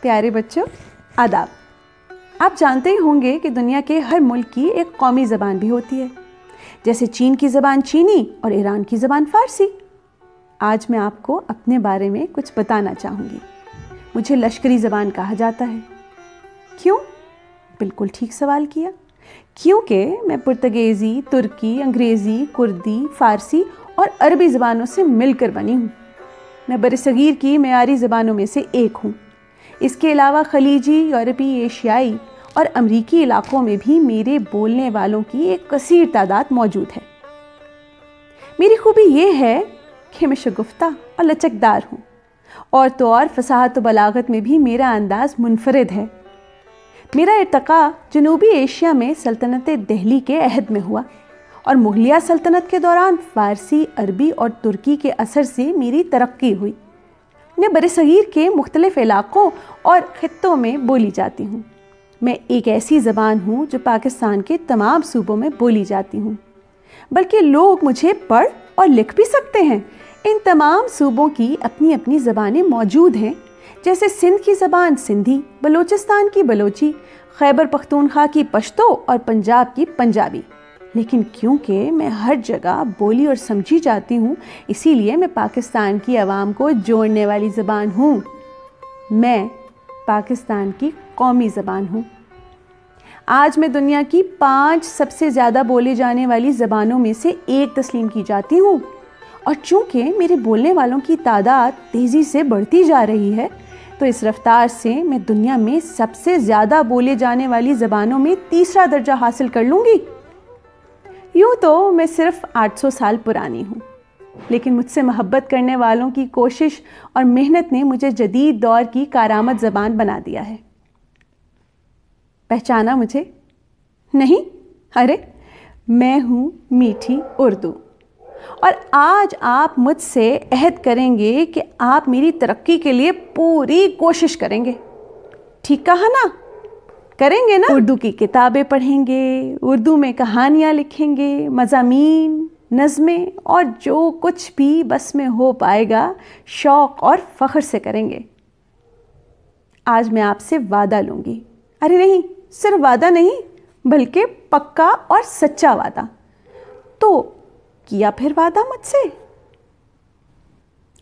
प्यारे बच्चों, आदाब। आप जानते ही होंगे कि दुनिया के हर मुल्क की एक कौमी ज़बान भी होती है, जैसे चीन की ज़बान चीनी और ईरान की ज़बान फ़ारसी। आज मैं आपको अपने बारे में कुछ बताना चाहूँगी। मुझे लश्करी ज़बान कहा जाता है। क्यों? बिल्कुल ठीक सवाल किया। क्योंकि मैं पुर्तगेज़ी, तुर्की, अंग्रेज़ी, कुर्दी, फ़ारसी और अरबी ज़बानों से मिलकर बनी हूँ। मैं बरसगीर की मयारी ज़बानों में से एक हूँ। इसके अलावा खलीजी, यूरोपी, एशियाई और अमरीकी इलाकों में भी मेरे बोलने वालों की एक कसीर तादाद मौजूद है। मेरी खूबी ये है कि मैं शगुफ्ता और लचकदार हूँ, और तो और फसाहत व बलागत में भी मेरा अंदाज़ मुनफरिद है। मेरा इर्तका जनूबी एशिया में सल्तनत दिल्ली के अहद में हुआ, और मुगलिया सल्तनत के दौरान फ़ारसी, अरबी और तुर्की के असर से मेरी तरक्की हुई। मैं बरसगीर के मुख्तलिफ इलाक़ों और ख़ित्तों में बोली जाती हूँ। मैं एक ऐसी ज़बान हूँ जो पाकिस्तान के तमाम सूबों में बोली जाती हूँ, बल्कि लोग मुझे पढ़ और लिख भी सकते हैं। इन तमाम सूबों की अपनी अपनी ज़बानें मौजूद हैं, जैसे सिंध की ज़बान सिंधी, बलूचिस्तान की बलोची, खैबर पख्तूनख्वा की पश्तो और पंजाब की पंजाबी। लेकिन क्योंकि मैं हर जगह बोली और समझी जाती हूँ, इसीलिए मैं पाकिस्तान की आवाम को जोड़ने वाली ज़बान हूँ। मैं पाकिस्तान की कौमी ज़बान हूँ। आज मैं दुनिया की 5 सबसे ज़्यादा बोले जाने वाली ज़बानों में से एक तस्लीम की जाती हूँ, और चूँकि मेरे बोलने वालों की तादाद तेज़ी से बढ़ती जा रही है, तो इस रफ्तार से मैं दुनिया में सबसे ज़्यादा बोले जाने वाली ज़बानों में तीसरा दर्जा हासिल कर लूँगी। यूँ तो मैं सिर्फ 800 साल पुरानी हूँ, लेकिन मुझसे मोहब्बत करने वालों की कोशिश और मेहनत ने मुझे जदीद दौर की कारामद ज़बान बना दिया है। पहचाना मुझे? नहीं? अरे, मैं हूँ मीठी उर्दू, और आज आप मुझसे अहद करेंगे कि आप मेरी तरक्की के लिए पूरी कोशिश करेंगे। ठीक कहा ना? करेंगे ना? उर्दू की किताबें पढ़ेंगे, उर्दू में कहानियाँ लिखेंगे, मज़ामीन, नज़में और जो कुछ भी बस में हो पाएगा शौक़ और फ़ख्र से करेंगे। आज मैं आपसे वादा लूँगी। अरे नहीं, सिर्फ वादा नहीं, बल्कि पक्का और सच्चा वादा। तो किया फिर वादा मुझसे?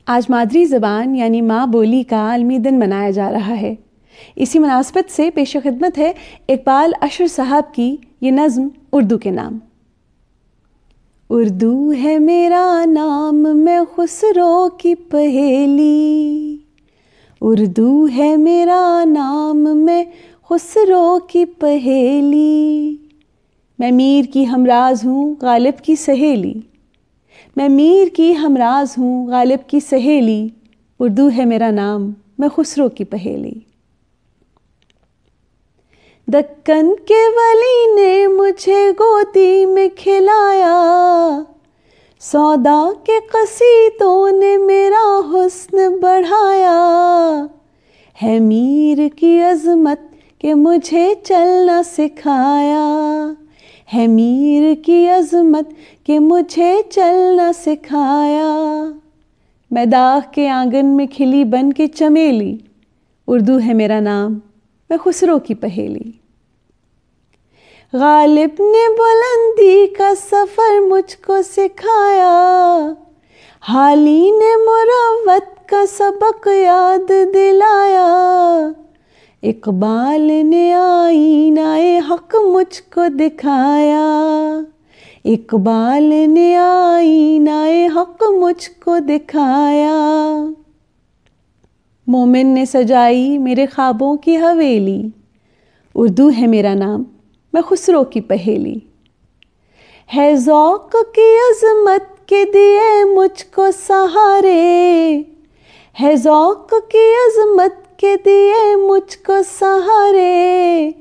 आज मादरी ज़बान यानी माँ बोली का आलमी दिन मनाया जा रहा है। इसी मुनासबत से पेश खिदमत है इकबाल अशर साहब की ये नज़्म उर्दू के नाम। उर्दू है मेरा नाम, मैं खुसरो की पहेली। उर्दू है मेरा नाम, मैं खुसरो की पहेली। मैं मीर की हमराज हूँ, गालिब की सहेली। मैं मीर की हमराज हूँ, गालिब की सहेली। उर्दू है मेरा नाम, मैं खुसरो की पहेली। दक्कन के वली ने मुझे गोदी में खिलाया, सौदा के कसीदों ने मेरा हुस्न बढ़ाया। है मीर की अज़मत के मुझे चलना सिखाया। है मीर की अज़मत के मुझे चलना सिखाया। मैं दाग के आंगन में खिली बन के चमेली। उर्दू है मेरा नाम, मैं खुसरो की पहेली। गालिब ने बुलंदी का सफ़र मुझको सिखाया। हाली ने मुरव्वत का सबक याद दिलाया। इकबाल ने आईनाए हक मुझको दिखाया। इकबाल ने आईनाए हक मुझको दिखाया। मोमिन ने सजाई मेरे ख्वाबों की हवेली। उर्दू है मेरा नाम, मैं खुसरो की पहेली। है ज़ौक़ की अज़मत के दिए मुझको सहारे। है ज़ौक़ की अज़मत के दिए मुझको सहारे।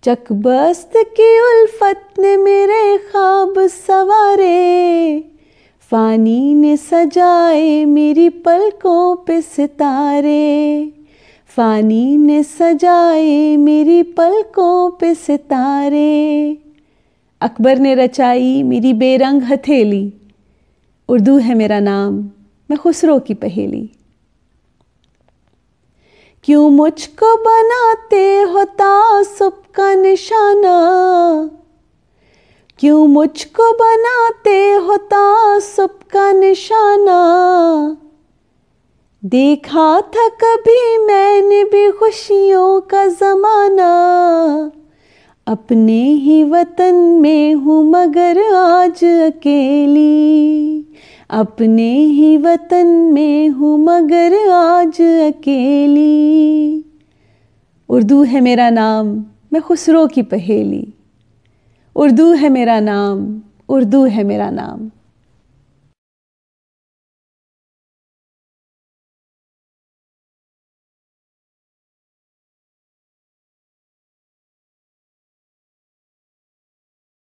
चकबस्त की उल्फत ने मेरे ख्वाब सवारे। फ़ानी ने सजाए मेरी पलकों पे सितारे। फ़ानी ने सजाए मेरी पलकों पे सितारे। अकबर ने रचाई मेरी बेरंग हथेली। उर्दू है मेरा नाम, मैं खुसरो की पहेली। کیوں مجھ کو بناتے ہو تعصب کا نشانہ، کیوں مجھ کو بناتے ہو تعصب کا نشانہ، دیکھا تھا کبھی میں نے بھی خوشیوں کا زمانہ، اپنے ہی وطن میں ہوں مگر آج اکیلی، اپنے ہی وطن میں ہوں مگر آج اکیلی۔ اردو ہے میرا نام، میں خسرو کی پہیلی، اردو ہے میرا نام، اردو ہے میرا نام۔